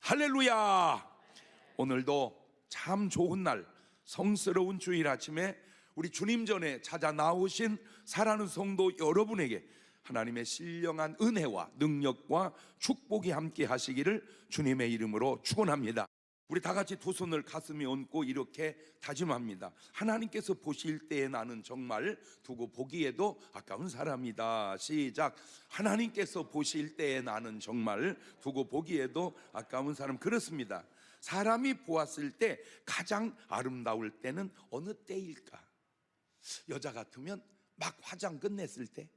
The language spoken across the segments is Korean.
할렐루야. 오늘도 참 좋은 날, 성스러운 주일 아침에 우리 주님 전에 찾아 나오신 사랑하는 성도 여러분에게 하나님의 신령한 은혜와 능력과 축복이 함께 하시기를 주님의 이름으로 축원합니다. 우리 다 같이 두 손을 가슴에 얹고 이렇게 다짐합니다. 하나님께서 보실 때에 나는 정말 두고 보기에도 아까운 사람이다. 시작. 하나님께서 보실 때에 나는 정말 두고 보기에도 아까운 사람. 그렇습니다. 사람이 보았을 때 가장 아름다울 때는 어느 때일까? 여자 같으면 막 화장 끝냈을 때,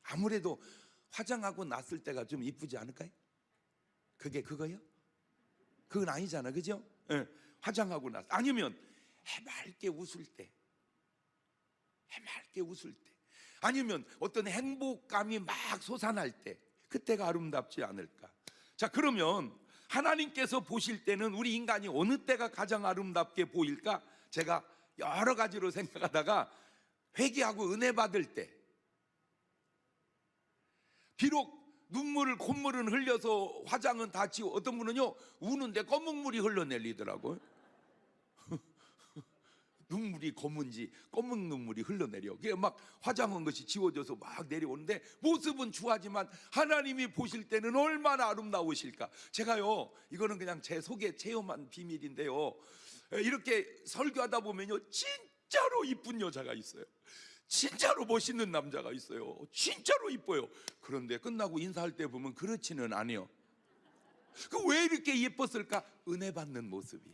아무래도 화장하고 났을 때가 좀 이쁘지 않을까요? 그게 그거요? 그건 아니잖아, 그죠? 예, 화장하고 나서. 아니면 해맑게 웃을 때, 해맑게 웃을 때, 아니면 어떤 행복감이 막 솟아날 때, 그때가 아름답지 않을까? 자, 그러면 하나님께서 보실 때는 우리 인간이 어느 때가 가장 아름답게 보일까? 제가 여러 가지로 생각하다가 회개하고 은혜 받을 때, 비록 콧물은 흘려서 화장은 다 지워, 어떤 분은요 우는데 검은물이 흘러내리더라고요. 눈물이 검은지 검은 눈물이 흘러내려. 그게 막 화장한 것이 지워져서 막 내려오는데 모습은 추하지만 하나님이 보실 때는 얼마나 아름다우실까. 제가요, 이거는 그냥 제 속에 체험한 비밀인데요, 이렇게 설교하다 보면요 진짜로 이쁜 여자가 있어요. 진짜로 멋있는 남자가 있어요. 진짜로 이뻐요. 그런데 끝나고 인사할 때 보면 그렇지는 않아요. 왜 이렇게 예뻤을까? 은혜 받는 모습이.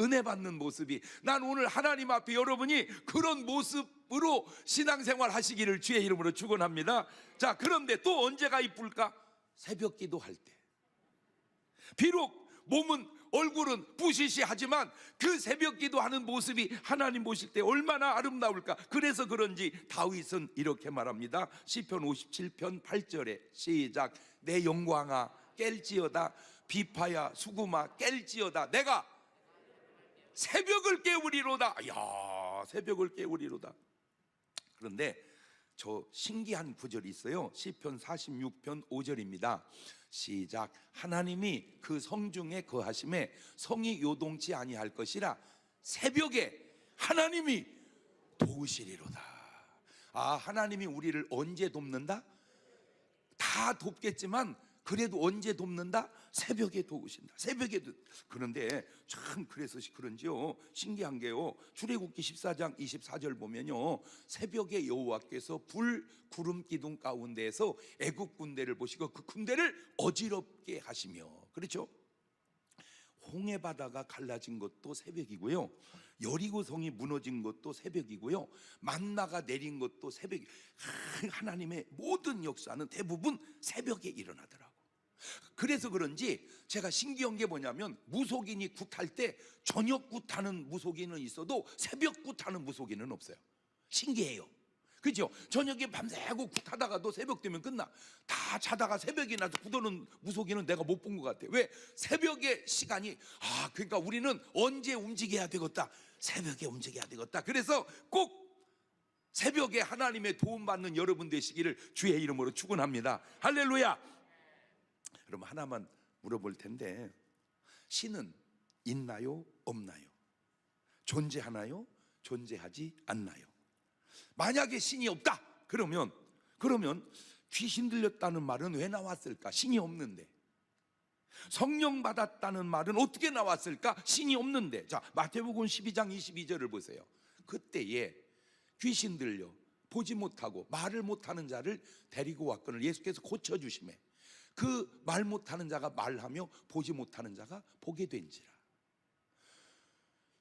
은혜 받는 모습이. 난 오늘 하나님 앞에 여러분이 그런 모습으로 신앙생활 하시기를 주의 이름으로 축원합니다. 자, 그런데 또 언제가 이쁠까? 새벽 기도할 때. 비록 몸은, 얼굴은 부시시하지만 그 새벽 기도하는 모습이 하나님 보실 때 얼마나 아름다울까. 그래서 그런지 다윗은 이렇게 말합니다. 시편 57편 8절에 시작. 내 영광아 깰지어다, 비파야 수구마 깰지어다, 내가 새벽을 깨우리로다. 이야, 새벽을 깨우리로다. 그런데 저 신기한 구절이 있어요. 시편 46편 5절입니다 시작. 하나님이 그 성중에 거하심에 성이 요동치 아니할 것이라 새벽에 하나님이 도우시리로다. 아, 하나님이 우리를 언제 돕는다? 다 돕겠지만 그래도 언제 돕는다? 새벽에 도우신다. 새벽에. 그런데 참 그래서 그런지요, 신기한 게요, 출애굽기 14장 24절 보면요, 새벽에 여호와께서 불 구름 기둥 가운데에서 애굽 군대를 보시고 그 군대를 어지럽게 하시며, 그렇죠? 홍해 바다가 갈라진 것도 새벽이고요, 여리고 성이 무너진 것도 새벽이고요, 만나가 내린 것도 새벽. 하나님의 모든 역사는 대부분 새벽에 일어나더라고. 그래서 그런지 제가 신기한 게 뭐냐면, 무속인이 굿할 때 저녁 굿하는 무속인은 있어도 새벽 굿하는 무속인은 없어요. 신기해요. 그죠? 저녁에 밤새고 굿하다가도 새벽 되면 끝나. 다 자다가 새벽이 나서 굿하는 무속인은 내가 못 본 것 같아. 왜? 새벽의 시간이, 그러니까 우리는 언제 움직여야 되겠다? 새벽에 움직여야 되겠다. 그래서 꼭 새벽에 하나님의 도움받는 여러분 되시기를 주의 이름으로 축원합니다. 할렐루야. 그럼 하나만 물어볼 텐데, 신은 있나요? 없나요? 존재하나요? 존재하지 않나요? 만약에 신이 없다 그러면 귀신 들렸다는 말은 왜 나왔을까? 신이 없는데. 성령 받았다는 말은 어떻게 나왔을까? 신이 없는데. 자, 마태복음 12장 22절을 보세요. 그때에 귀신 들려 보지 못하고 말을 못하는 자를 데리고 왔거늘 예수께서 고쳐주시매 그 말 못하는 자가 말하며 보지 못하는 자가 보게 된지라.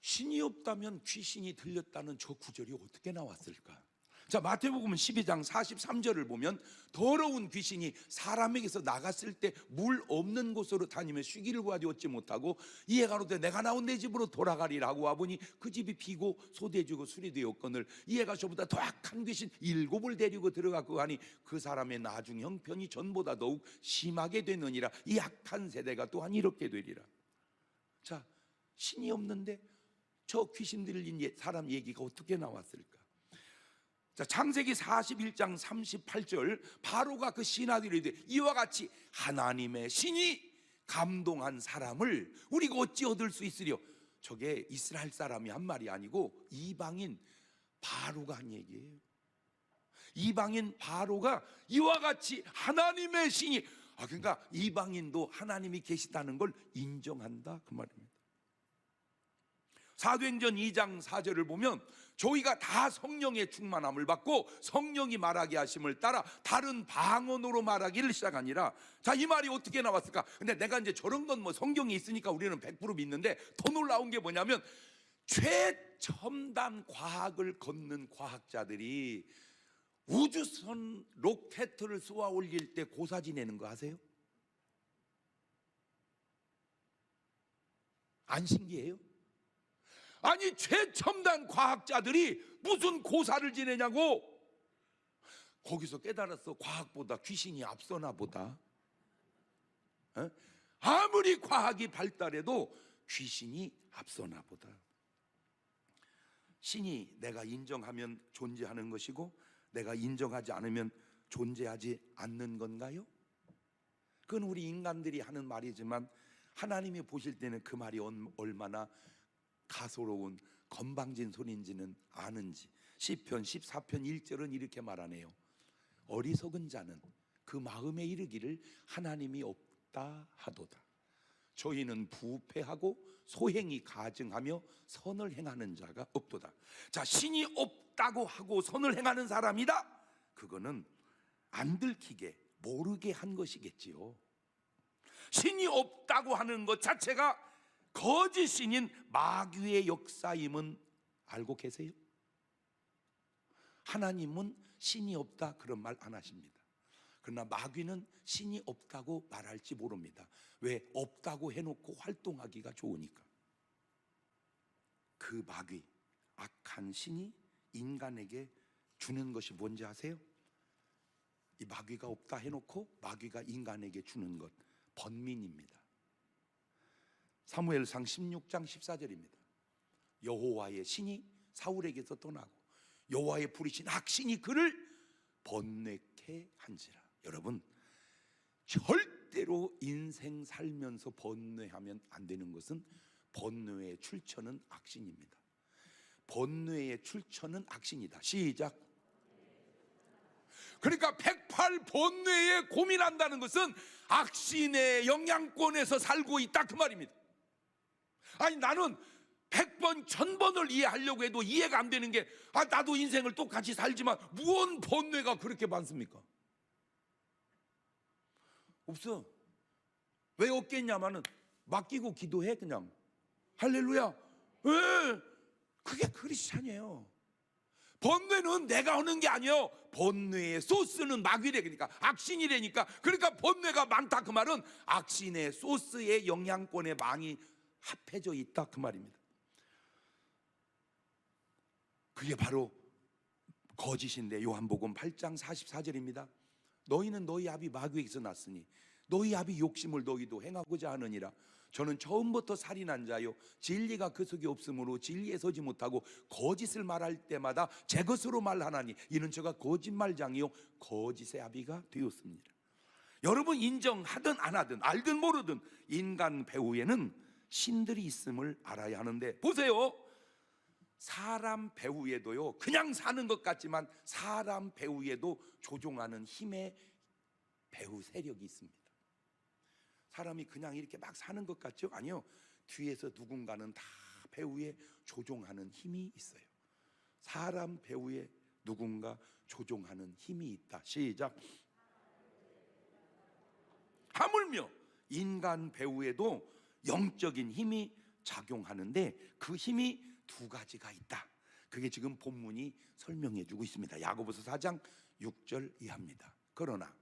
신이 없다면 귀신이 들렸다는 저 구절이 어떻게 나왔을까? 자, 마태복음 12장 43절을 보면 더러운 귀신이 사람에게서 나갔을 때 물 없는 곳으로 다니며 쉬기를 구하지 얻지 못하고 이에 가로되 내가 나온 내 집으로 돌아가리라 하고 와보니 그 집이 비고 소돼지고 술이 되었거늘 이에 가서보다 더 악한 귀신 7을 데리고 들어가고 하니 그 사람의 나중 형편이 전보다 더욱 심하게 되느니라. 이 악한 세대가 또한 이렇게 되리라. 자, 신이 없는데 저 귀신 들린 사람 얘기가 어떻게 나왔을까? 자, 창세기 41장 38절 바로가 그 신하들에게 이와 같이 하나님의 신이 감동한 사람을 우리가 어찌 얻을 수 있으려? 저게 이스라엘 사람이 한 말이 아니고 이방인 바로가 한 얘기예요. 이방인 바로가 이와 같이 하나님의 신이, 그러니까 이방인도 하나님이 계시다는 걸 인정한다 그 말입니다. 사도행전 2장 4절을 보면 저희가 다 성령의 충만함을 받고 성령이 말하게 하심을 따라 다른 방언으로 말하기를 시작하니라. 자, 이 말이 어떻게 나왔을까? 근데 내가 이제 저런 건 뭐 성경에 있으니까 우리는 100% 믿는데, 더 놀라운 게 뭐냐면 최첨단 과학을 걷는 과학자들이 우주선 로켓을 쏘아 올릴 때 고사 지내는 거 아세요? 안 신기해요? 아니, 최첨단 과학자들이 무슨 고사를 지내냐고. 거기서 깨달았어. 과학보다 귀신이 앞서나 보다. 아무리 과학이 발달해도 귀신이 앞서나 보다. 신이 내가 인정하면 존재하는 것이고 내가 인정하지 않으면 존재하지 않는 건가요? 그건 우리 인간들이 하는 말이지만 하나님이 보실 때는 그 말이 얼마나 가소로운 건방진 소리인지는 아는지. 시편 14편 1절은 이렇게 말하네요. 어리석은 자는 그 마음에 이르기를 하나님이 없다 하도다. 저희는 부패하고 소행이 가증하며 선을 행하는 자가 없도다. 자, 신이 없다고 하고 선을 행하는 사람이다. 그거는 안 들키게 모르게 한 것이겠지요. 신이 없다고 하는 것 자체가 거짓 신인 마귀의 역사임은 알고 계세요? 하나님은 신이 없다 그런 말 안 하십니다. 그러나 마귀는 신이 없다고 말할지 모릅니다. 왜? 없다고 해놓고 활동하기가 좋으니까. 그 마귀, 악한 신이 인간에게 주는 것이 뭔지 아세요? 이 마귀가 없다 해놓고 마귀가 인간에게 주는 것, 번민입니다. 사무엘상 16장 14절입니다. 여호와의 신이 사울에게서 떠나고 여호와의 부르신 악신이 그를 번뇌케 한지라. 여러분, 절대로 인생 살면서 번뇌하면 안 되는 것은 번뇌의 출처는 악신입니다. 번뇌의 출처는 악신이다. 시작. 그러니까 108번뇌에 고민한다는 것은 악신의 영향권에서 살고 있다 그 말입니다. 아니, 나는 100번 1000번을 이해하려고 해도 이해가 안 되는 게, 나도 인생을 똑같이 살지만 무언 번뇌가 그렇게 많습니까? 없어. 왜 없겠냐마는 맡기고 기도해. 그냥 할렐루야. 왜? 그게 크리스찬이에요. 번뇌는 내가 하는 게 아니에요. 번뇌의 소스는 마귀래. 그러니까 악신이래니까. 그러니까 번뇌가 많다 그 말은 악신의 소스의 영향권에 많이 합해져 있다 그 말입니다. 그게 바로 거짓인데, 요한복음 8장 44절입니다. 너희는 너희 아비 마귀에게서 났으니 너희 아비 욕심을 너희도 행하고자 하느니라. 저는 처음부터 살인한 자요 진리가 그 속에 없으므로 진리에 서지 못하고 거짓을 말할 때마다 제 것으로 말하나니 이는 저가 거짓말장이요 거짓의 아비가 되었습니다. 여러분, 인정하든 안 하든 알든 모르든 인간 배후에는 신들이 있음을 알아야 하는데, 보세요. 사람 배후에도요, 그냥 사는 것 같지만 사람 배후에도 조종하는 힘의 배후 세력이 있습니다. 사람이 그냥 이렇게 막 사는 것 같죠? 아니요. 뒤에서 누군가는 다 배후에 조종하는 힘이 있어요. 사람 배후에 누군가 조종하는 힘이 있다. 시작. 하물며 인간 배후에도 영적인 힘이 작용하는데 그 힘이 두 가지가 있다. 그게 지금 본문이 설명해 주고 있습니다. 야고보서 4장 6절 이하입니다. 그러나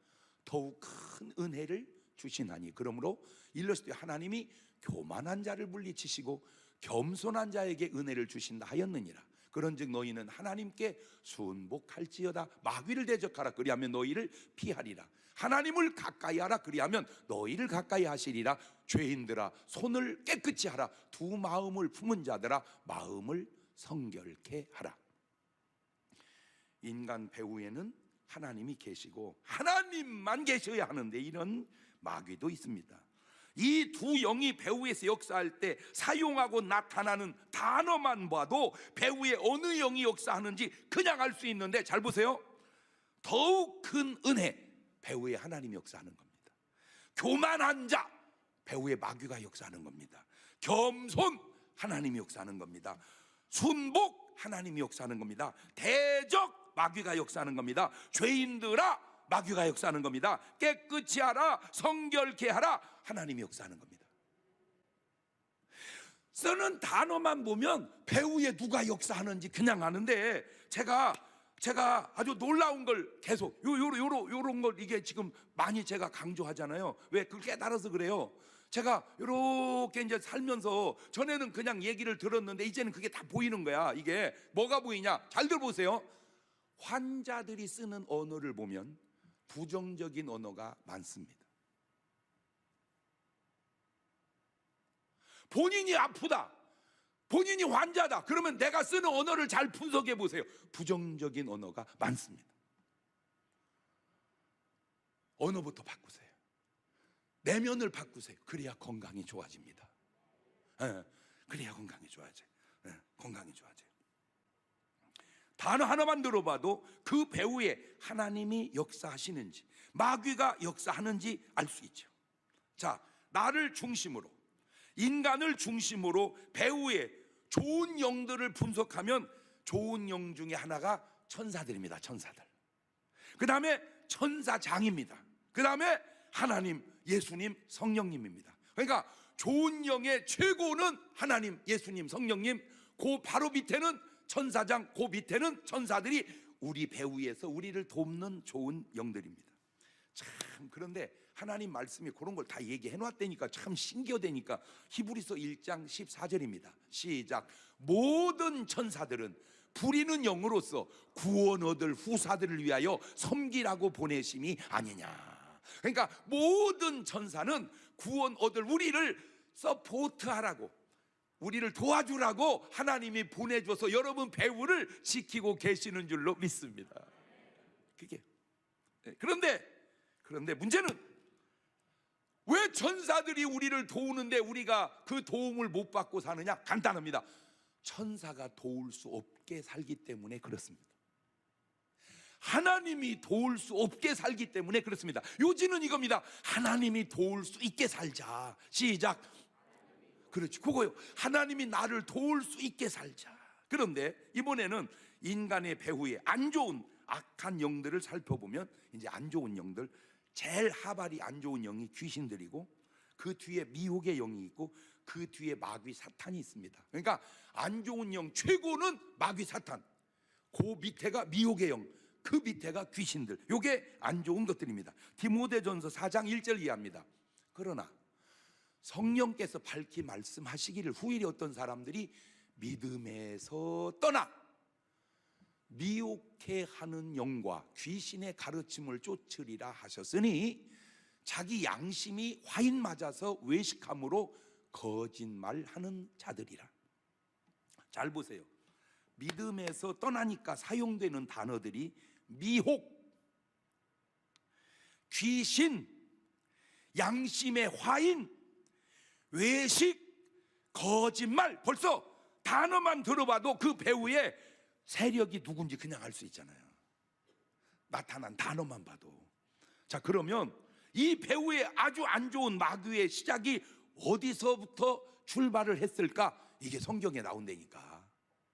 더욱 큰 은혜를 주시나니 그러므로 일렀을 때 하나님이 교만한 자를 물리치시고 겸손한 자에게 은혜를 주신다 하였느니라. 그런즉 너희는 하나님께 순복할지어다. 마귀를 대적하라 그리하면 너희를 피하리라. 하나님을 가까이 하라 그리하면 너희를 가까이 하시리라. 죄인들아 손을 깨끗이 하라. 두 마음을 품은 자들아 마음을 성결케 하라. 인간 배후에는 하나님이 계시고 하나님만 계셔야 하는데 이런 마귀도 있습니다. 이 두 영이 배후에서 역사할 때 사용하고 나타나는 단어만 봐도 배후에 어느 영이 역사하는지 그냥 알 수 있는데, 잘 보세요. 더욱 큰 은혜, 배후에 하나님이 역사하는 겁니다. 교만한 자, 배후에 마귀가 역사하는 겁니다. 겸손, 하나님이 역사하는 겁니다. 순복, 하나님이 역사하는 겁니다. 대적, 마귀가 역사하는 겁니다. 죄인들아, 마귀가 역사하는 겁니다. 깨끗이 하라, 성결케 하라, 하나님이 역사하는 겁니다. 쓰는 단어만 보면 배후에 누가 역사하는지 그냥 아는데, 제가 아주 놀라운 걸 계속 요런 걸 이게 지금 많이 제가 강조하잖아요. 왜? 그걸 깨달아서 그래요. 제가 이렇게 이제 살면서 전에는 그냥 얘기를 들었는데 이제는 그게 다 보이는 거야. 이게 뭐가 보이냐? 잘 들어보세요. 환자들이 쓰는 언어를 보면 부정적인 언어가 많습니다. 본인이 아프다, 본인이 환자다, 그러면 내가 쓰는 언어를 잘 분석해 보세요. 부정적인 언어가 많습니다. 언어부터 바꾸세요. 내면을 바꾸세요. 그래야 건강이 좋아집니다. 그래야 건강이 좋아져요. 건강이 좋아져요. 단어 하나만 들어봐도 그 배후에 하나님이 역사하시는지 마귀가 역사하는지 알 수 있죠. 자, 나를 중심으로, 인간을 중심으로 배후에 좋은 영들을 분석하면 좋은 영 중에 하나가 천사들입니다. 천사들. 그 다음에 천사장입니다. 그 다음에 하나님, 예수님, 성령님입니다. 그러니까 좋은 영의 최고는 하나님, 예수님, 성령님, 그 바로 밑에는 천사장, 그 밑에는 천사들이 우리 배후에서 우리를 돕는 좋은 영들입니다. 참, 그런데 하나님 말씀이 그런 걸 다 얘기해 놨다니까 참 신기하다니까. 히브리서 1장 14절입니다. 시작. 모든 천사들은 부리는 영으로서 구원 얻을 후사들을 위하여 섬기라고 보내심이 아니냐. 그러니까 모든 천사는 구원 얻을 우리를 서포트하라고, 우리를 도와주라고 하나님이 보내줘서 여러분 배후를 지키고 계시는 줄로 믿습니다. 그게. 그런데 문제는 왜 천사들이 우리를 도우는데 우리가 그 도움을 못 받고 사느냐? 간단합니다. 천사가 도울 수 없게 살기 때문에 그렇습니다. 하나님이 도울 수 없게 살기 때문에 그렇습니다. 요지는 이겁니다. 하나님이 도울 수 있게 살자. 시작. 그렇지, 그거요. 하나님이 나를 도울 수 있게 살자. 그런데 이번에는 인간의 배후에 안 좋은 악한 영들을 살펴보면, 이제 안 좋은 영들, 제일 하발이 안 좋은 영이 귀신들이고, 그 뒤에 미혹의 영이 있고, 그 뒤에 마귀 사탄이 있습니다. 그러니까 안 좋은 영 최고는 마귀 사탄, 그 밑에가 미혹의 영, 그 밑에가 귀신들. 요게 안 좋은 것들입니다. 디모데전서 4장 1절 이하입니다. 그러나 성령께서 밝히 말씀하시기를 후일에 어떤 사람들이 믿음에서 떠나 미혹해 하는 영과 귀신의 가르침을 쫓으리라 하셨으니 자기 양심이 화인 맞아서 외식함으로 거짓말하는 자들이라. 잘 보세요. 믿음에서 떠나니까 사용되는 단어들이 미혹, 귀신, 양심의 화인, 외식, 거짓말. 벌써 단어만 들어봐도 그 배후에 세력이 누군지 그냥 알 수 있잖아요. 나타난 단어만 봐도. 자, 그러면 이 배후에 아주 안 좋은 마귀의 시작이 어디서부터 출발을 했을까? 이게 성경에 나온다니까.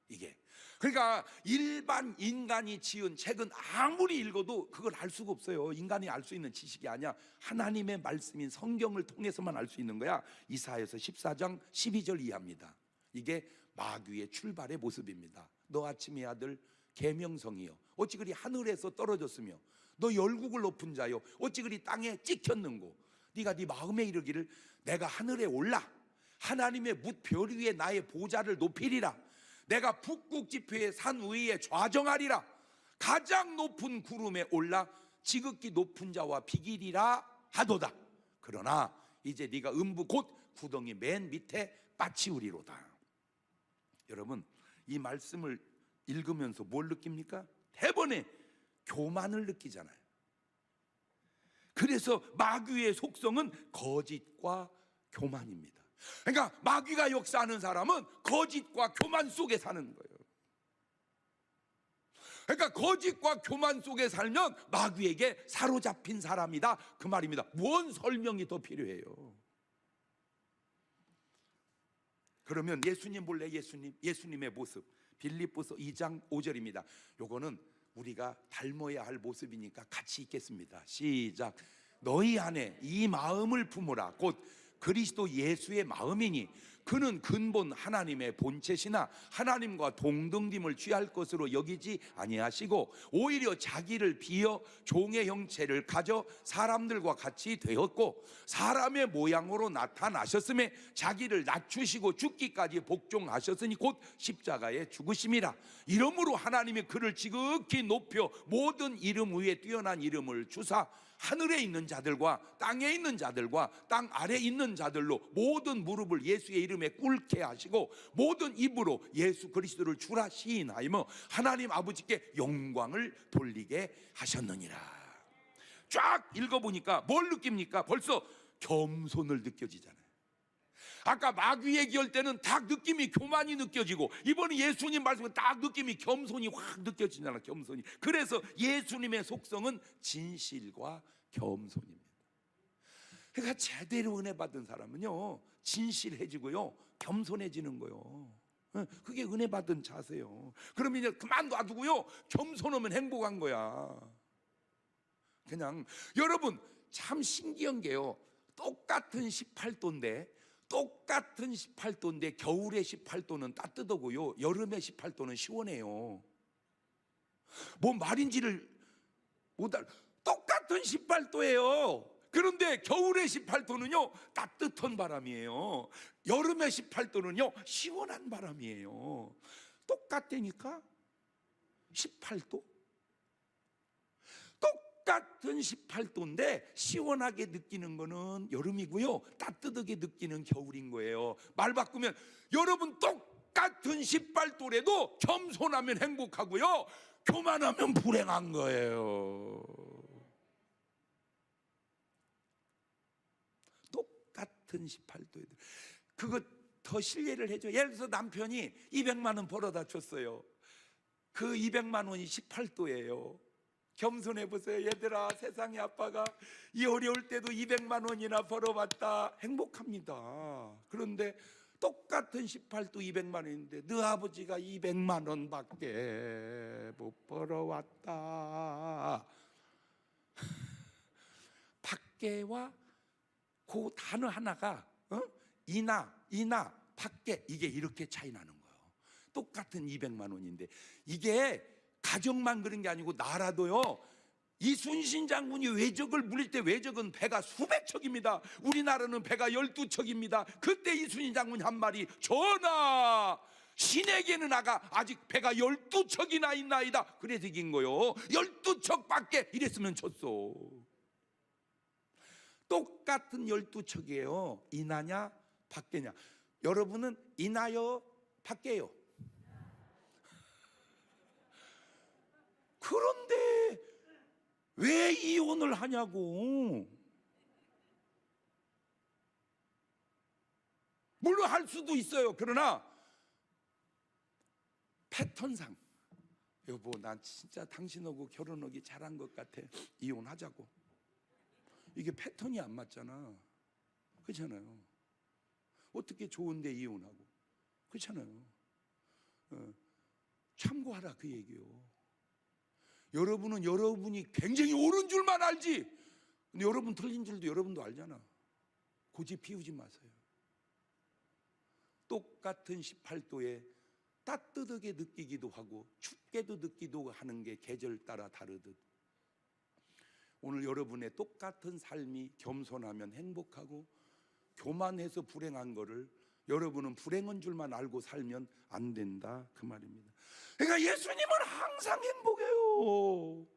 이게 그러니까 일반 인간이 지은 책은 아무리 읽어도 그걸 알 수가 없어요. 인간이 알 수 있는 지식이 아니야. 하나님의 말씀인 성경을 통해서만 알 수 있는 거야. 이사야서 14장 12절 이하입니다. 이게 마귀의 출발의 모습입니다. 너 아침의 아들 계명성이여 어찌 그리 하늘에서 떨어졌으며 너 열국을 높은 자여 어찌 그리 땅에 찍혔는고 네가 네 마음에 이르기를 내가 하늘에 올라 하나님의 뭇별 위에 나의 보좌를 높이리라. 내가 북극 지폐의 산 위에 좌정하리라. 가장 높은 구름에 올라 지극히 높은 자와 비기리라 하도다. 그러나 이제 네가 음부 곧 구덩이 맨 밑에 빠치우리로다. 여러분, 이 말씀을 읽으면서 뭘 느낍니까? 대번에 교만을 느끼잖아요. 그래서 마귀의 속성은 거짓과 교만입니다. 그러니까 마귀가 역사하는 사람은 거짓과 교만 속에 사는 거예요. 그러니까 거짓과 교만 속에 살면 마귀에게 사로잡힌 사람이다, 그 말입니다. 뭔 설명이 더 필요해요? 그러면 예수님 볼래? 예수님의 모습, 빌립보서 2장 5절입니다. 요거는 우리가 닮아야 할 모습이니까 같이 읽겠습니다. 시작. 너희 안에 이 마음을 품으라. 곧 그리스도 예수의 마음이니 그는 근본 하나님의 본체시나 하나님과 동등됨을 취할 것으로 여기지 아니하시고 오히려 자기를 비어 종의 형체를 가져 사람들과 같이 되었고 사람의 모양으로 나타나셨음에 자기를 낮추시고 죽기까지 복종하셨으니 곧 십자가에 죽으심이라. 이러므로 하나님이 그를 지극히 높여 모든 이름 위에 뛰어난 이름을 주사 하늘에 있는 자들과 땅에 있는 자들과 땅 아래 있는 자들로 모든 무릎을 예수의 이름에 꿇게 하시고 모든 입으로 예수 그리스도를 주라 시인하여 하나님 아버지께 영광을 돌리게 하셨느니라. 쫙 읽어보니까 뭘 느낍니까? 벌써 겸손을 느껴지잖아요. 아까 마귀 얘기할 때는 딱 느낌이 교만이 느껴지고 이번에 예수님 말씀은 딱 느낌이 겸손이 확 느껴지잖아. 겸손이. 그래서 예수님의 속성은 진실과 겸손입니다. 그러니까 제대로 은혜 받은 사람은요 진실해지고요 겸손해지는 거요. 그게 은혜 받은 자세요. 그러면 이제 그만 놔두고요 겸손하면 행복한 거야. 그냥 여러분 참 신기한 게요, 똑같은 18도인데 겨울에 18도는 따뜻하고요 여름에 18도는 시원해요. 뭔 말인지를 못 알아. 똑같은 18도예요 그런데 겨울에 18도는요 따뜻한 바람이에요. 여름에 18도는요 시원한 바람이에요. 똑같다니까 18도? 똑같은 18도인데 시원하게 느끼는 거는 여름이고요 따뜻하게 느끼는 겨울인 거예요. 말 바꾸면 여러분 똑같은 18도래도 겸손하면 행복하고요 교만하면 불행한 거예요. 똑같은 18도에 그거 더 실례를 해줘. 예를 들어서 남편이 200만 원 벌어다 줬어요. 그 200만 원이 18도예요. 겸손해 보세요. 얘들아, 세상에 아빠가 이 어려울 때도 200만 원이나 벌어왔다. 행복합니다. 그런데 똑같은 18도 200만 원인데 너 아버지가 200만 원밖에 못 벌어왔다. 밖에와 그 단어 하나가 이나 밖에 이게 이렇게 차이 나는 거예요. 똑같은 200만 원인데 이게 가정만 그런 게 아니고 나라도요. 이순신 장군이 외적을 물릴 때 외적은 배가 수백 척입니다. 우리나라는 배가 12척입니다. 그때 이순신 장군이 한 말이 전하 신에게는 아직 배가 12척이나 있나이다. 그래서 이긴 거요. 12척밖에 이랬으면 졌어. 똑같은 12척이에요. 이나냐 밖에냐. 여러분은 이나요 밖에요? 그런데 왜 이혼을 하냐고. 물론 할 수도 있어요. 그러나 패턴상 여보 난 진짜 당신하고 결혼하기 잘한 것 같아. 이혼하자고. 이게 패턴이 안 맞잖아. 그렇잖아요. 어떻게 좋은데 이혼하고. 그렇잖아요. 참고하라 그 얘기요. 여러분은 여러분이 굉장히 옳은 줄만 알지. 근데 여러분 틀린 줄도 여러분도 알잖아. 고집 피우지 마세요. 똑같은 18도에 따뜻하게 느끼기도 하고 춥게도 느끼기도 하는 게 계절 따라 다르듯 오늘 여러분의 똑같은 삶이 겸손하면 행복하고 교만해서 불행한 거를 여러분은 불행한 줄만 알고 살면 안 된다 그 말입니다. 그러니까 예수님은 항상 행복해요.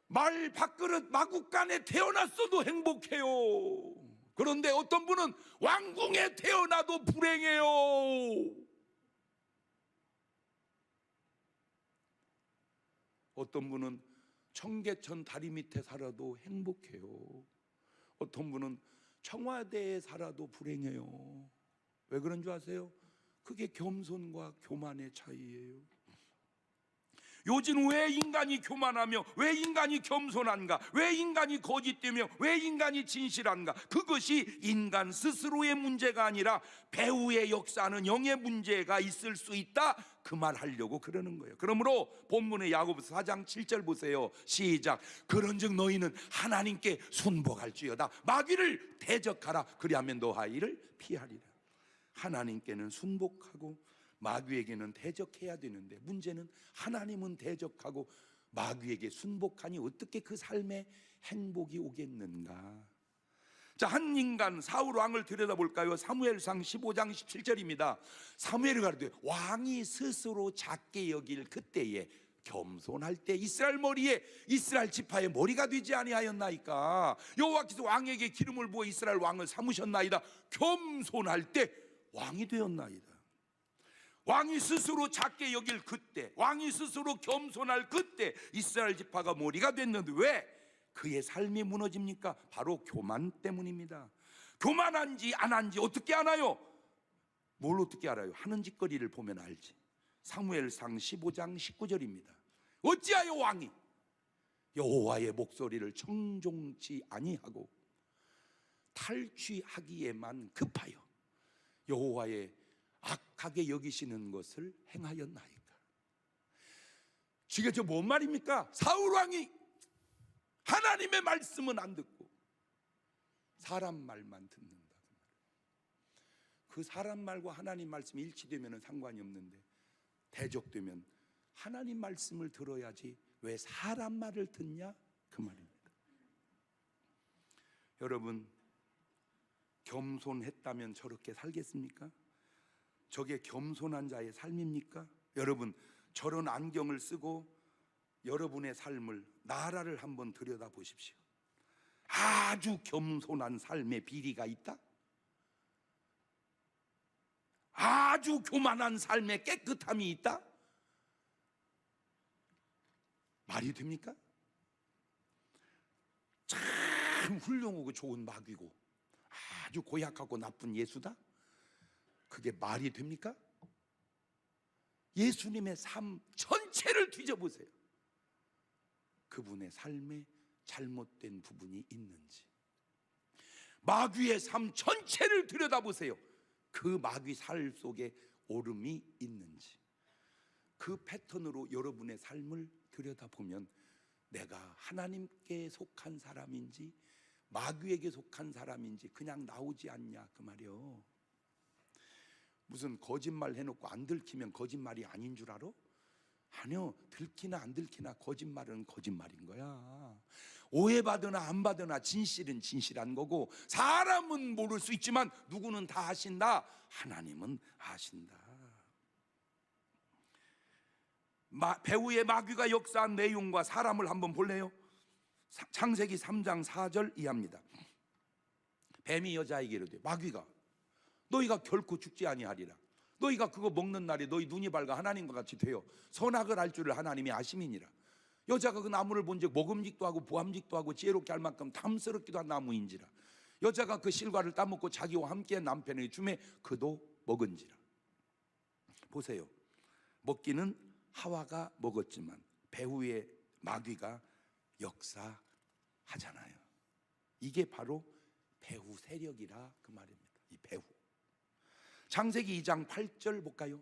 말 밥그릇 마구간에 태어났어도 행복해요. 그런데 어떤 분은 왕궁에 태어나도 불행해요. 어떤 분은 청계천 다리 밑에 살아도 행복해요. 어떤 분은 청와대에 살아도 불행해요. 왜 그런 줄 아세요? 그게 겸손과 교만의 차이예요. 요즘 왜 인간이 교만하며 왜 인간이 겸손한가? 왜 인간이 거짓되며 왜 인간이 진실한가? 그것이 인간 스스로의 문제가 아니라 배후의 역사는 영의 문제가 있을 수 있다, 그 말 하려고 그러는 거예요. 그러므로 본문의 야고보서 4장 7절 보세요. 시작. 그런즉 너희는 하나님께 순복할지어다. 마귀를 대적하라. 그리하면 너희를 피하리라. 하나님께는 순복하고 마귀에게는 대적해야 되는데, 문제는 하나님은 대적하고 마귀에게 순복하니 어떻게 그 삶에 행복이 오겠는가? 자, 한 인간 사울 왕을 들여다볼까요? 사무엘상 15장 17절입니다. 사무엘이 가로되 왕이 스스로 작게 여길 그때에 겸손할 때 이스라엘 머리에 이스라엘 지파의 머리가 되지 아니하였나이까? 여호와께서 왕에게 기름을 부어 이스라엘 왕을 삼으셨나이다. 겸손할 때 왕이 되었나이다. 왕이 스스로 작게 여길 그때, 왕이 스스로 겸손할 그때 이스라엘 지파가 머리가 됐는데 왜 그의 삶이 무너집니까? 바로 교만 때문입니다. 교만한지 안 한지 어떻게 아나요? 뭘 어떻게 알아요? 하는 짓거리를 보면 알지. 사무엘상 15장 19절입니다. 어찌하여 왕이 여호와의 목소리를 청종치 아니하고 탈취하기에만 급하여 여호와의 악하게 여기시는 것을 행하였나이까? 지금 저 뭔 말입니까? 사울 왕이 하나님의 말씀은 안 듣고 사람 말만 듣는다. 그 사람 말과 하나님 말씀이 일치되면 상관이 없는데 대적되면 하나님 말씀을 들어야지 왜 사람 말을 듣냐? 그 말입니다. 여러분, 겸손했다면 저렇게 살겠습니까? 저게 겸손한 자의 삶입니까? 여러분, 저런 안경을 쓰고 여러분의 삶을, 나라를 한번 들여다보십시오. 아주 겸손한 삶의 비리가 있다? 아주 교만한 삶의 깨끗함이 있다? 말이 됩니까? 참 훌륭하고 좋은 마귀고 아주 고약하고 나쁜 예수다? 그게 말이 됩니까? 예수님의 삶 전체를 뒤져보세요. 그분의 삶에 잘못된 부분이 있는지, 마귀의 삶 전체를 들여다보세요. 그 마귀 살 속에 오름이 있는지, 그 패턴으로 여러분의 삶을 들여다보면 내가 하나님께 속한 사람인지 마귀에게 속한 사람인지 그냥 나오지 않냐, 그 말이요. 무슨 거짓말 해놓고 안 들키면 거짓말이 아닌 줄 알아? 아니요, 들키나 안 들키나 거짓말은 거짓말인 거야. 오해받으나 안 받으나 진실은 진실한 거고, 사람은 모를 수 있지만 누구는 다 아신다. 하나님은 아신다. 배후의 마귀가 역사한 내용과 사람을 한번 볼래요? 창세기 3장 4절 이하입니다. 뱀이 여자에게 이르되, 마귀가 너희가 결코 죽지 아니하리라. 너희가 그거 먹는 날에 너희 눈이 밝아 하나님과 같이 되어 선악을 알 줄을 하나님이 아심이니라. 여자가 그 나무를 본즉 먹음직도 하고 보암직도 하고 지혜롭게 할 만큼 탐스럽기도 한 나무인지라. 여자가 그 실과를 따먹고 자기와 함께 남편에게 주매 그도 먹은지라. 보세요, 먹기는 하와가 먹었지만 배후의 마귀가 역사하잖아요. 이게 바로 배후 세력이라 그 말입니다. 이 배후. 창세기 2장 8절 볼까요?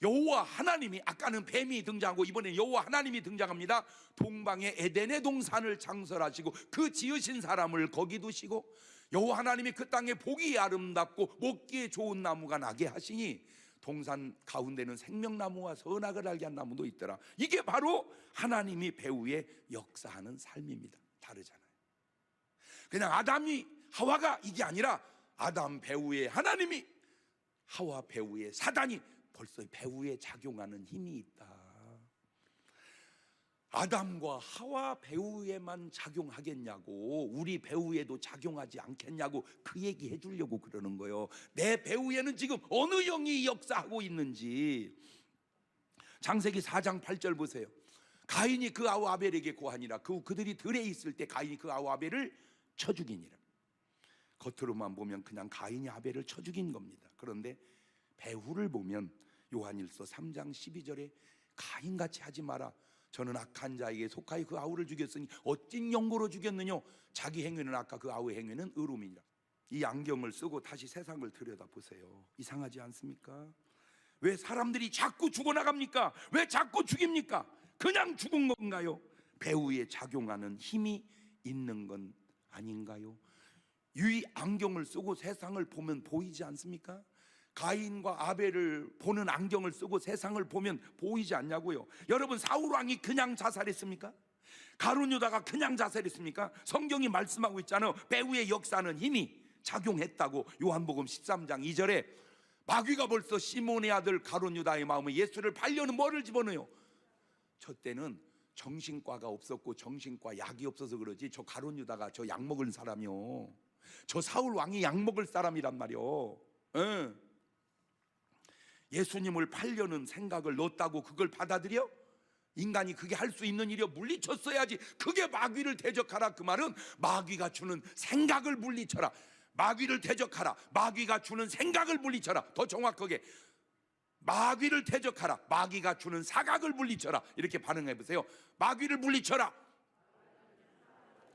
여호와 하나님이, 아까는 뱀이 등장하고 이번에 여호와 하나님이 등장합니다. 동방의 에덴의 동산을 창설하시고 그 지으신 사람을 거기 두시고 여호와 하나님이 그 땅에 보기 아름답고 먹기에 좋은 나무가 나게 하시니 동산 가운데는 생명나무와 선악을 알게 한 나무도 있더라. 이게 바로 하나님이 배후에 역사하는 삶입니다. 다르잖아요. 그냥 아담이 하와가 이게 아니라 아담 배후에 하나님이, 하와 배후에 사단이, 벌써 배후에 작용하는 힘이 있다. 아담과 하와 배후에만 작용하겠냐고, 우리 배후에도 작용하지 않겠냐고 그 얘기 해주려고 그러는 거예요. 내 배후에는 지금 어느 영이 역사하고 있는지. 창세기 4장 8절 보세요. 가인이 그 아우 아벨에게 고하니라. 그들이 들에 있을 때 가인이 그 아우 아벨을 쳐 죽이니라. 겉으로만 보면 그냥 가인이 아벨을 쳐 죽인 겁니다. 그런데 배후를 보면 요한일서 3장 12절에 가인같이 하지 마라. 저는 악한 자에게 속하여 그 아우를 죽였으니 어찐 영고로 죽였느냐. 자기 행위는 악하 그 아우의 행위는 의로움이니라. 이 안경을 쓰고 다시 세상을 들여다보세요. 이상하지 않습니까? 왜 사람들이 자꾸 죽어나갑니까? 왜 자꾸 죽입니까? 그냥 죽은 건가요? 배후에 작용하는 힘이 있는 건 아닌가요? 이 안경을 쓰고 세상을 보면 보이지 않습니까? 가인과 아벨을 보는 안경을 쓰고 세상을 보면 보이지 않냐고요. 여러분, 사울 왕이 그냥 자살했습니까? 가룟 유다가 그냥 자살했습니까? 성경이 말씀하고 있잖아요. 배후의 역사는 힘이 작용했다고. 요한복음 13장 2절에 마귀가 벌써 시몬의 아들 가룟 유다의 마음에 예수를 팔려는 뭐를 집어넣어요? 저 때는 정신과가 없었고 정신과 약이 없어서 그러지, 저 가룟 유다가 저 약 먹을 사람이요, 저 사울 왕이 약 먹을 사람이란 말이요. 예수님을 팔려는 생각을 넣었다고 그걸 받아들여? 인간이 그게 할 수 있는 일이여? 물리쳤어야지. 그게 마귀를 대적하라. 그 말은 마귀가 주는 생각을 물리쳐라. 마귀를 대적하라. 마귀가 주는 생각을 물리쳐라. 더 정확하게 마귀를 대적하라. 마귀가 주는 사각을 물리쳐라. 이렇게 반응해 보세요. 마귀를 물리쳐라.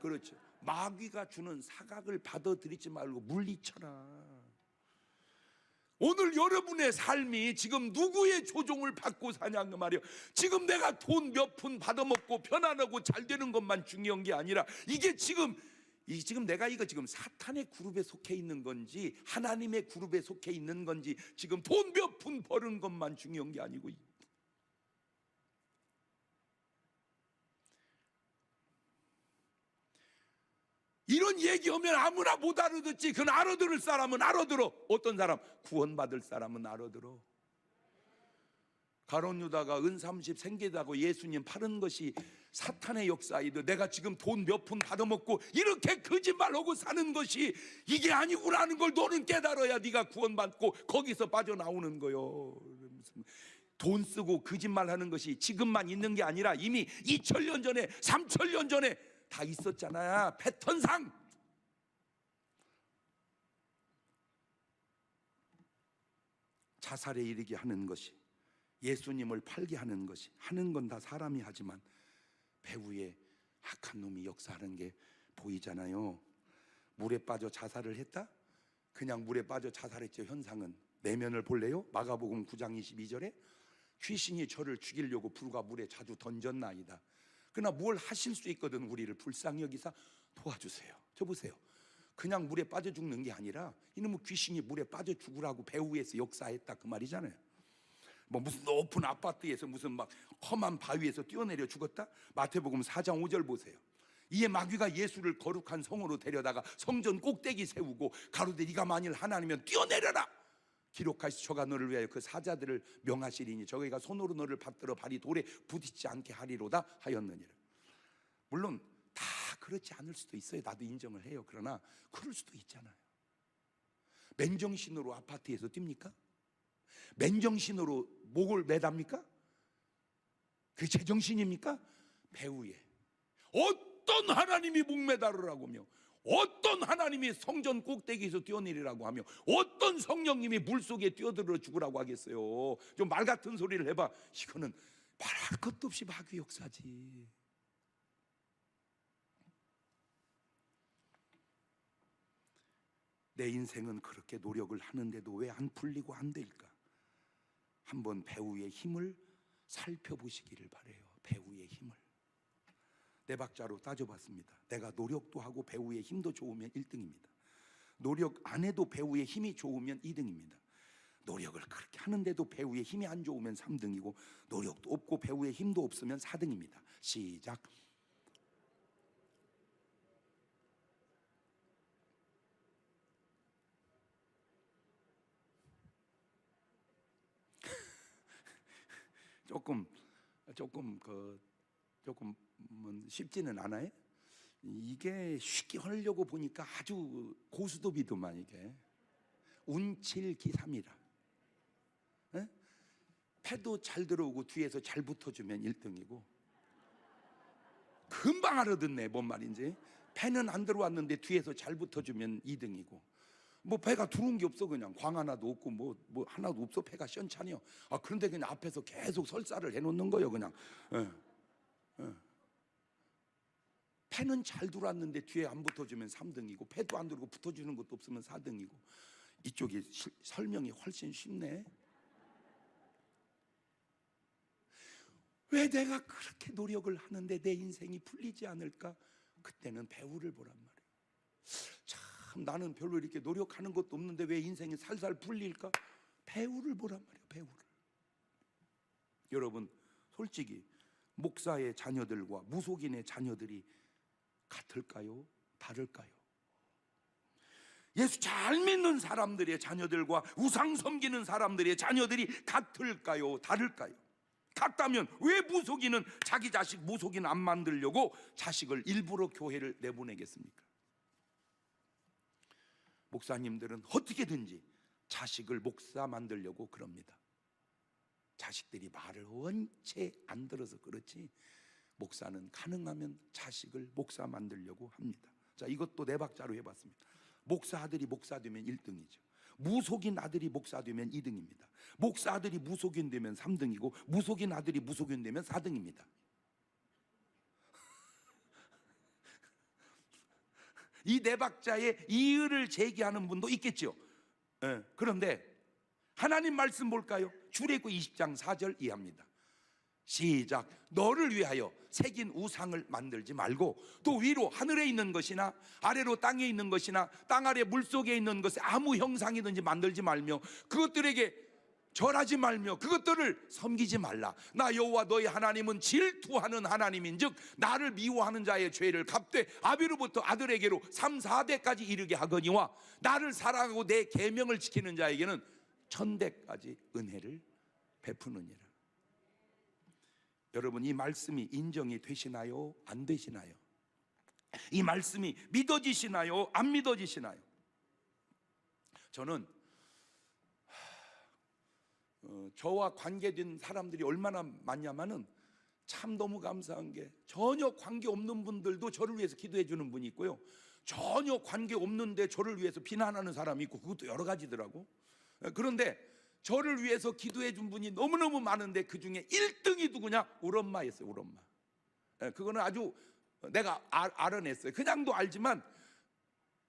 그렇죠. 마귀가 주는 사각을 받아들이지 말고 물리쳐라. 오늘 여러분의 삶이 지금 누구의 조종을 받고 사냐 그 말이에요. 지금 내가 돈 몇 푼 받아먹고 편안하고 잘 되는 것만 중요한 게 아니라, 이게 지금 내가 이거 지금 사탄의 그룹에 속해 있는 건지 하나님의 그룹에 속해 있는 건지, 지금 돈 몇 푼 버는 것만 중요한 게 아니고, 이런 얘기하면 아무나 못 알아듣지. 그건 알아들을 사람은 알아들어. 어떤 사람? 구원받을 사람은 알아들어. 가룟 유다가 은 30 생기다고 예수님 파는 것이 사탄의 역사이도, 내가 지금 돈 몇 푼 받아먹고 이렇게 거짓말하고 사는 것이 이게 아니구나 하는 걸 너는 깨달아야 네가 구원받고 거기서 빠져나오는 거요. 돈 쓰고 거짓말하는 것이 지금만 있는 게 아니라 이미 2000년 전에 3000년 전에 다 있었잖아요. 패턴상. 자살에 이르게 하는 것이, 예수님을 팔게 하는 것이, 하는 건 다 사람이 하지만 배후에 악한 놈이 역사하는 게 보이잖아요. 물에 빠져 자살을 했다? 그냥 물에 빠져 자살했죠. 현상은 내면을 볼래요? 마가복음 9장 22절에 귀신이 저를 죽이려고 불과 물에 자주 던졌나이다. 그러나 뭘 하실 수 있거든. 우리를 불쌍히 여기사 도와주세요. 저 보세요. 그냥 물에 빠져 죽는 게 아니라 이놈의 귀신이 물에 빠져 죽으라고 배후에서 역사했다 그 말이잖아요. 뭐 무슨 높은 아파트에서 무슨 막 험한 바위에서 뛰어내려 죽었다? 마태복음 4장 5절 보세요. 이에 마귀가 예수를 거룩한 성으로 데려다가 성전 꼭대기 세우고 가로되 네가 만일 하나님이면 뛰어내려라. 기록하시 저가 너를 위하여 그 사자들을 명하시리니 저희가 손으로 너를 받들어 발이 돌에 부딪히지 않게 하리로다 하였느니라. 물론 다 그렇지 않을 수도 있어요. 나도 인정을 해요. 그러나 그럴 수도 있잖아요. 맨정신으로 아파트에서 뜁니까? 맨정신으로 목을 매답니까? 그게 제정신입니까? 배후에 어떤 하나님이 목매다르라고 하며, 어떤 하나님이 성전 꼭대기에서 뛰어내리라고 하며, 어떤 성령님이 물속에 뛰어들어 죽으라고 하겠어요. 좀 말 같은 소리를 해봐. 이거는 말할 것도 없이 마귀 역사지. 내 인생은 그렇게 노력을 하는데도 왜 안 풀리고 안 될까? 한번 배후의 힘을 살펴보시기를 바래요. 배후의 힘을 네 박자로 따져봤습니다. 내가 노력도 하고 배후의 힘도 좋으면 1등입니다. 노력 안 해도 배후의 힘이 좋으면 2등입니다. 노력을 그렇게 하는데도 배후의 힘이 안 좋으면 3등이고, 노력도 없고 배후의 힘도 없으면 4등입니다. 시작. 조금 쉽지는 않아요. 이게 쉽게 하려고 보니까 아주 고수도비도만 이게 운칠기삼이라. 패도 잘 들어오고 뒤에서 잘 붙어주면 1등이고, 금방 알아듣네 뭔 말인지. 배는 안 들어왔는데 뒤에서 잘 붙어주면 2등이고, 뭐 배가 들어온 게 없어. 그냥 광 하나도 없고 뭐 하나도 없어. 배가 시원찮여. 그런데 그냥 앞에서 계속 설사를 해놓는 거예요. 그냥. 배는 잘 들어왔는데 뒤에 안 붙어주면 3등이고, 배도 안 들어오고 붙어주는 것도 없으면 4등이고. 이쪽이 설명이 훨씬 쉽네. 왜 내가 그렇게 노력을 하는데 내 인생이 풀리지 않을까? 그때는 배우를 보란 말이에요. 참, 나는 별로 이렇게 노력하는 것도 없는데 왜 인생이 살살 풀릴까? 배우를 보란 말이에요. 배우를. 여러분, 솔직히 목사의 자녀들과 무속인의 자녀들이 같을까요? 다를까요? 예수 잘 믿는 사람들의 자녀들과 우상 섬기는 사람들의 자녀들이 같을까요? 다를까요? 같다면 왜 무속인은 자기 자식 무속인 안 만들려고 자식을 일부러 교회를 내보내겠습니까? 목사님들은 어떻게든지 자식을 목사 만들려고 그럽니다. 자식들이 말을 원체 안 들어서 그렇지, 목사는 가능하면 자식을 목사 만들려고 합니다. 자, 이것도 네 박자로 해봤습니다. 목사 아들이 목사 되면 1등이죠. 무속인 아들이 목사 되면 2등입니다. 목사 아들이 무속인 되면 3등이고, 무속인 아들이 무속인 되면 4등입니다. 이 네 박자에 이의를 제기하는 분도 있겠죠. 그런데 하나님 말씀 볼까요? 출애굽 20장 4절 이해합니다. 시작. 너를 위하여 새긴 우상을 만들지 말고, 또 위로 하늘에 있는 것이나 아래로 땅에 있는 것이나 땅 아래 물속에 있는 것에 아무 형상이든지 만들지 말며 그것들에게 절하지 말며 그것들을 섬기지 말라. 나 여호와 너희 하나님은 질투하는 하나님인즉 나를 미워하는 자의 죄를 갚되 아비로부터 아들에게로 3, 4대까지 이르게 하거니와 나를 사랑하고 내 계명을 지키는 자에게는 1000대까지 은혜를 베푸느니라. 여러분, 이 말씀이 인정이 되시나요? 안 되시나요? 이 말씀이 믿어지시나요? 안 믿어지시나요? 저는 저와 관계된 사람들이 얼마나 많냐면은 참 너무 감사한 게, 전혀 관계 없는 분들도 저를 위해서 기도해 주는 분이 있고요, 전혀 관계 없는데 저를 위해서 비난하는 사람이 있고, 그것도 여러 가지더라고. 그런데 저를 위해서 기도해 준 분이 너무너무 많은데 그 중에 1등이 누구냐? 우리 엄마였어요. 우리 엄마. 그거는 아주 내가 알아냈어요. 그냥도 알지만,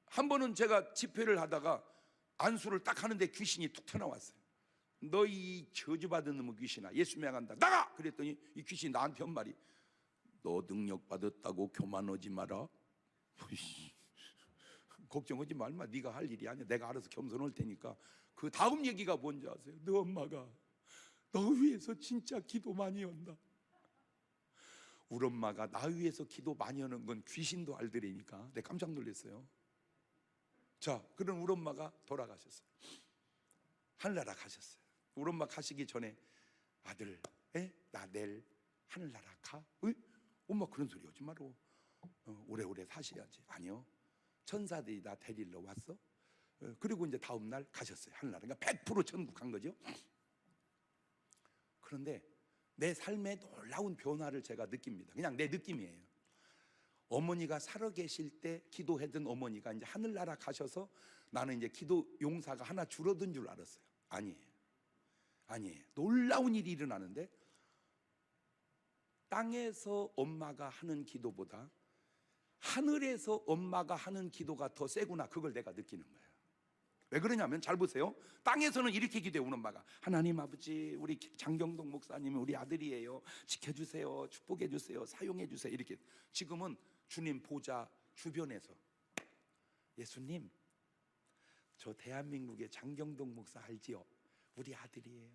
한 번은 제가 집회를 하다가 안수를 딱 하는데 귀신이 툭 튀어나왔어요. 너 이 저주받은 놈의 귀신아, 예수 명한다, 나가! 그랬더니 이 귀신이 나한테 한 말이, 너 능력 받았다고 교만하지 마라. 걱정하지 말마. 네가 할 일이 아니야. 내가 알아서 겸손할 테니까. 그 다음 얘기가 뭔지 아세요? 너 엄마가 너 위해서 진짜 기도 많이 한다. 우리 엄마가 나 위해서 기도 많이 하는 건 귀신도 알더라니까. 내가 깜짝 놀랐어요. 자, 그런 우리 엄마가 돌아가셨어요. 하늘나라 가셨어요. 우리 엄마 가시기 전에, 아들, 나 내일 하늘나라 가? 엄마 그런 소리 하지 마라. 오래오래 사셔야지. 아니요, 천사들이 나 데리러 왔어. 그리고 이제 다음 날 가셨어요. 하늘나라. 그러니까 100% 천국 간 거죠. 그런데 내 삶에 놀라운 변화를 제가 느낍니다. 그냥 내 느낌이에요. 어머니가 살아계실 때 기도했던 어머니가 이제 하늘나라 가셔서 나는 이제 기도 용사가 하나 줄어든 줄 알았어요. 아니에요. 놀라운 일이 일어나는데, 땅에서 엄마가 하는 기도보다 하늘에서 엄마가 하는 기도가 더 세구나. 그걸 내가 느끼는 거예요. 왜 그러냐면, 잘 보세요. 땅에서는 이렇게 기도해. 우리 엄마가, 하나님 아버지, 우리 장경동 목사님이 우리 아들이에요. 지켜주세요, 축복해 주세요, 사용해 주세요. 이렇게. 지금은 주님 보좌 주변에서, 예수님, 저 대한민국의 장경동 목사 알지요? 우리 아들이에요.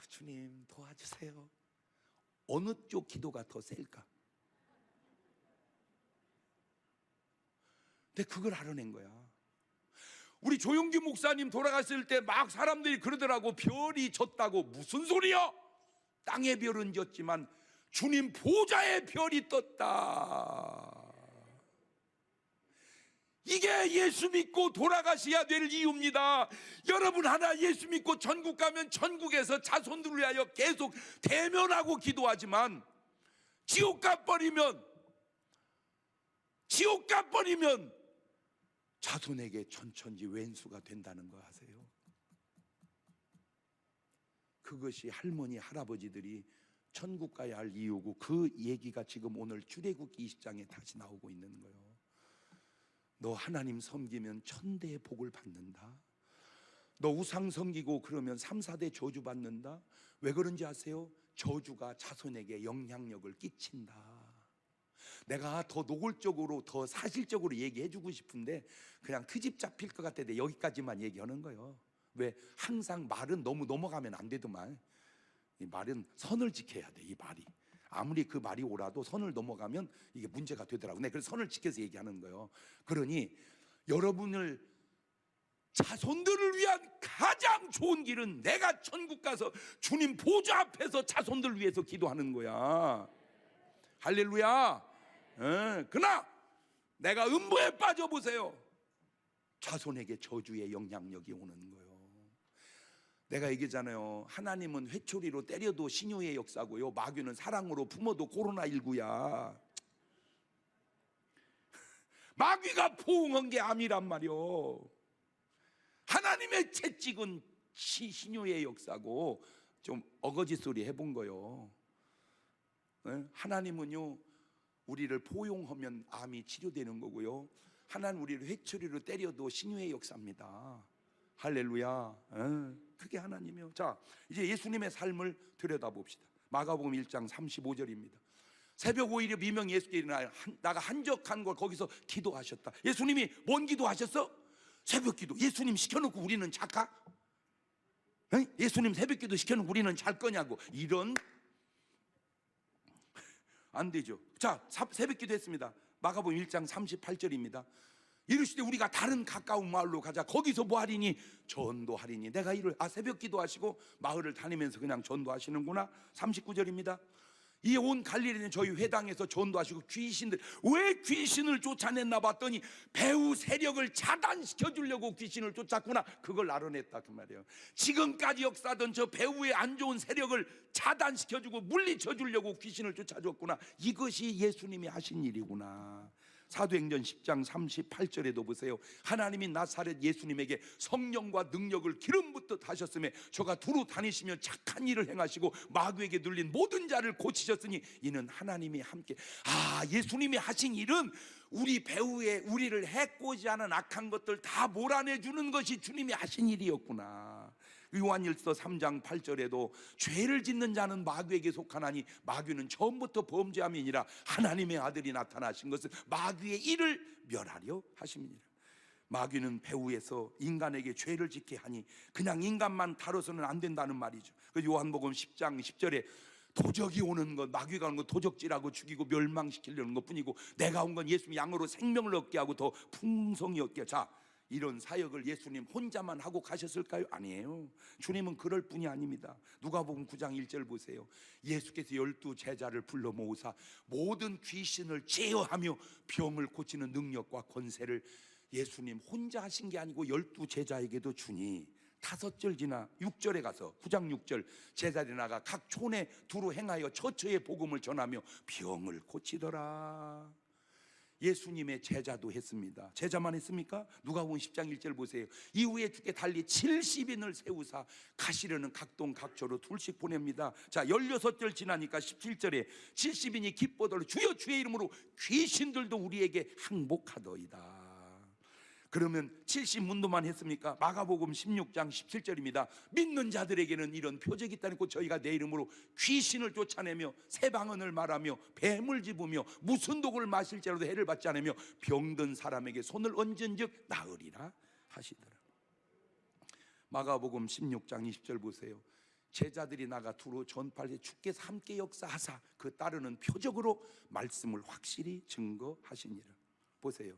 주님 도와주세요. 어느 쪽 기도가 더 셀까? 근데 그걸 알아낸 거야. 우리 조용기 목사님 돌아갔을 때 막 사람들이 그러더라고. 별이 졌다고. 무슨 소리야? 땅의 별은 졌지만 주님 보좌의 별이 떴다. 이게 예수 믿고 돌아가셔야 될 이유입니다. 여러분, 하나 예수 믿고 천국 가면 천국에서 자손들을 위하여 계속 대면하고 기도하지만, 지옥 가버리면 지옥 가버리면 자손에게 천천지 왼수가 된다는 거 아세요? 그것이 할머니 할아버지들이 천국 가야 할 이유고, 그 얘기가 지금 오늘 출애굽기 20장에 다시 나오고 있는 거예요. 너 하나님 섬기면 천대의 복을 받는다. 너 우상 섬기고 그러면 3, 4대 저주 받는다. 왜 그런지 아세요? 저주가 자손에게 영향력을 끼친다. 내가 더 노골적으로 더 사실적으로 얘기해주고 싶은데 그냥 트집 잡힐 것 같아. 여기까지만 얘기하는 거예요. 왜? 항상 말은 너무 넘어가면 안 되더만. 이 말은 선을 지켜야 돼. 이 말이 아무리 그 말이 옳아도 선을 넘어가면 이게 문제가 되더라고. 그래서 선을 지켜서 얘기하는 거예요. 그러니 여러분을 자손들을 위한 가장 좋은 길은 내가 천국 가서 주님 보좌 앞에서 자손들을 위해서 기도하는 거야. 할렐루야. 그러나 내가 음부에 빠져보세요. 자손에게 저주의 영향력이 오는 거예요. 내가 얘기잖아요. 하나님은 회초리로 때려도 신유의 역사고요, 마귀는 사랑으로 품어도 코로나19야. 마귀가 포옹한 게 암이란 말이요. 하나님의 채찍은 신유의 역사고. 좀 어거지 소리 해본 거요. 하나님은요 우리를 포용하면 암이 치료되는 거고요, 하나님 우리를 회초리로 때려도 신유의 역사입니다. 할렐루야. 그게 하나님이요. 자, 이제 예수님의 삶을 들여다봅시다. 마가복음 1장 35절입니다. 새벽 5일에 미명 예수께 나가 한적한 곳 거기서 기도하셨다. 예수님이 뭔 기도하셨어? 새벽 기도. 예수님 시켜놓고 우리는 잘까? 예수님 새벽 기도 시켜놓고 우리는 잘 거냐고. 이런 안 되죠. 자, 새벽 기도 했습니다. 마가복음 1장 38절입니다. 이르시되 우리가 다른 가까운 마을로 가자. 거기서 뭐 하리니? 전도하리니. 내가 이를 새벽 기도하시고 마을을 다니면서 그냥 전도하시는구나. 39절입니다. 이 온 갈릴리는 저희 회당에서 전도하시고 귀신들, 왜 귀신을 쫓아냈나 봤더니 배후 세력을 차단시켜 주려고 귀신을 쫓았구나. 그걸 알아냈다 그 말이에요. 지금까지 역사던 저 배후의 안 좋은 세력을 차단시켜주고 물리쳐 주려고 귀신을 쫓아줬구나. 이것이 예수님이 하신 일이구나. 사도행전 10장 38절에도 보세요. 하나님이 나사렛 예수님에게 성령과 능력을 기름 붓듯 하셨음에 저가 두루 다니시며 착한 일을 행하시고 마귀에게 눌린 모든 자를 고치셨으니 이는 하나님이 함께. 예수님이 하신 일은 우리 배후에 우리를 해코지 하는 악한 것들 다 몰아내주는 것이 주님이 하신 일이었구나. 요한일서 3장 8절에도 죄를 짓는 자는 마귀에게 속하나니 마귀는 처음부터 범죄함이니라. 하나님의 아들이 나타나신 것은 마귀의 일을 멸하려 하심이니라. 마귀는 배후에서 인간에게 죄를 짓게 하니 그냥 인간만 다뤄서는 안 된다는 말이죠. 요한복음 10장 10절에 도적이 오는 것, 마귀가 오는 것 도적질하고 죽이고 멸망시키려는 것 뿐이고 내가 온 건 예수님 양으로 생명을 얻게 하고 더 풍성히 얻게. 자, 이런 사역을 예수님 혼자만 하고 가셨을까요? 아니에요. 주님은 그럴 뿐이 아닙니다. 누가복음 9장 1절 보세요. 예수께서 12 제자를 불러 모으사 모든 귀신을 제어하며 병을 고치는 능력과 권세를 예수님 혼자 하신 게 아니고 12 제자에게도 주니 5절 지나 6절에 가서 9장 6절 제자들이 나가 각 촌에 두루 행하여 처처의 복음을 전하며 병을 고치더라. 예수님의 제자도 했습니다. 제자만 했습니까? 누가복음 10장 1절 보세요. 이후에 주께 달리 70인을 세우사 가시려는 각동 각처로 둘씩 보냅니다. 자, 16절 지나니까 17절에 70인이 기뻐더러 주여 주의 이름으로 귀신들도 우리에게 항복하더이다. 그러면 70문도만 했습니까? 마가복음 16장 17절입니다. 믿는 자들에게는 이런 표적이 있다니까 저희가 내 이름으로 귀신을 쫓아내며 새방언을 말하며 뱀을 집으며 무슨 독을 마실지라도 해를 받지 않으며 병든 사람에게 손을 얹은즉 나으리라 하시더라. 마가복음 16장 20절 보세요. 제자들이 나가 두루 전파해 주께서 함께 역사하사 그 따르는 표적으로 말씀을 확실히 증거하시니라. 보세요.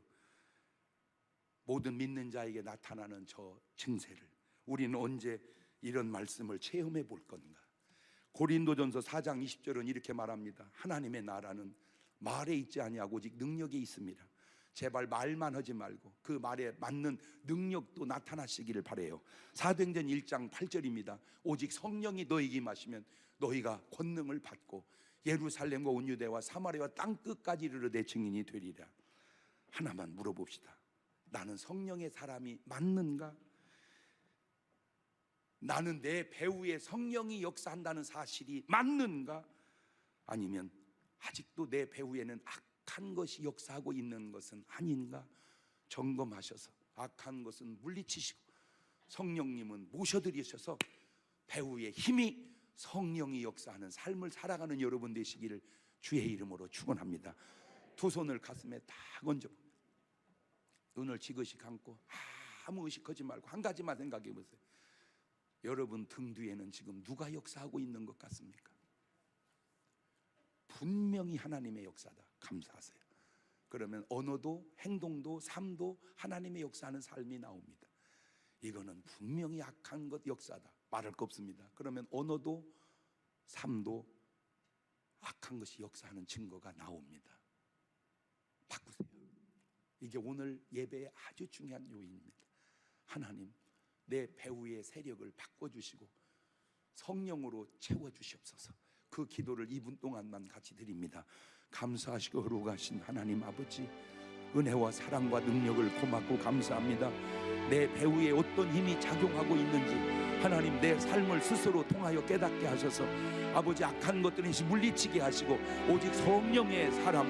모든 믿는 자에게 나타나는 저 증세를 우리는 언제 이런 말씀을 체험해 볼 건가? 고린도전서 4장 20절은 이렇게 말합니다. 하나님의 나라는 말에 있지 아니하고 오직 능력에 있습니다. 제발 말만 하지 말고 그 말에 맞는 능력도 나타나시기를 바라요. 사도행전 1장 8절입니다. 오직 성령이 너희에게 임하시면 너희가 권능을 받고 예루살렘과 온 유대와 사마리아와 땅 끝까지 이르러 내 증인이 되리라. 하나만 물어봅시다. 나는 성령의 사람이 맞는가? 나는 내 배후에 성령이 역사한다는 사실이 맞는가? 아니면 아직도 내 배후에는 악한 것이 역사하고 있는 것은 아닌가? 점검하셔서 악한 것은 물리치시고 성령님은 모셔드리셔서 배후의 힘이 성령이 역사하는 삶을 살아가는 여러분 되시기를 주의 이름으로 축원합니다. 두 손을 가슴에 딱 얹어봅니다. 눈을 지그시 감고 아무 의식하지 말고 한 가지만 생각해 보세요. 여러분 등 뒤에는 지금 누가 역사하고 있는 것 같습니까? 분명히 하나님의 역사다. 감사하세요. 그러면 언어도 행동도 삶도 하나님의 역사하는 삶이 나옵니다. 이거는 분명히 악한 것 역사다. 말할 거 없습니다. 그러면 언어도 삶도 악한 것이 역사하는 증거가 나옵니다. 바꾸세요. 이게 오늘 예배의 아주 중요한 요인입니다. 하나님, 내 배후의 세력을 바꿔주시고 성령으로 채워주시옵소서. 그 기도를 2분 동안만 같이 드립니다. 감사하시고 거룩하신 하나님 아버지, 은혜와 사랑과 능력을 고맙고 감사합니다. 내 배후에 어떤 힘이 작용하고 있는지 하나님 내 삶을 스스로 통하여 깨닫게 하셔서 아버지 악한 것들이 물리치게 하시고 오직 성령의 사람,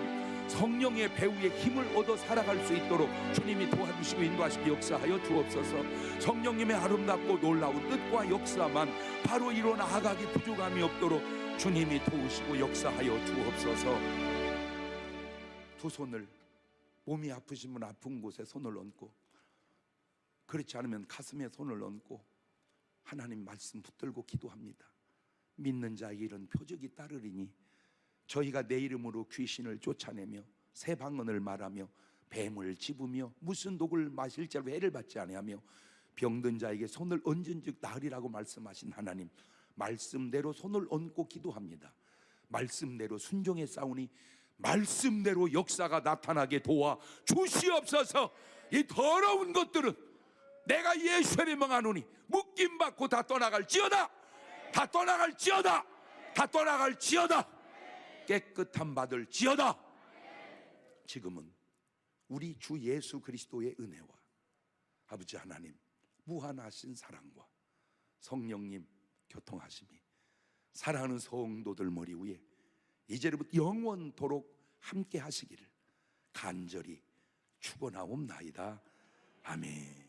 성령의 배후에 힘을 얻어 살아갈 수 있도록 주님이 도와주시고 인도하시고 역사하여 주옵소서. 성령님의 아름답고 놀라운 뜻과 역사만 바로 이뤄 나아가기 부족함이 없도록 주님이 도우시고 역사하여 주옵소서. 두 손을 몸이 아프신 분 아픈 곳에 손을 얹고, 그렇지 않으면 가슴에 손을 얹고 하나님 말씀 붙들고 기도합니다. 믿는 자에게 이런 표적이 따르리니 저희가 내 이름으로 귀신을 쫓아내며 새 방언을 말하며 뱀을 집으며 무슨 독을 마실지라도 해를 받지 아니하며 병든 자에게 손을 얹은 즉 나으리라고 말씀하신 하나님, 말씀대로 손을 얹고 기도합니다. 말씀대로 순종해 싸우니 말씀대로 역사가 나타나게 도와 주시옵소서. 이 더러운 것들은 내가 예수의 명하노니 묶임 받고 다 떠나갈지어다. 다 떠나갈지어다. 다 떠나갈지어다. 깨끗함 받을지어다. 지금은 우리 주 예수 그리스도의 은혜와 아버지 하나님 무한하신 사랑과 성령님 교통하심이 사랑하는 성도들 머리 위에 이제부터 영원토록 함께 하시기를 간절히 축원하옵나이다. 아멘.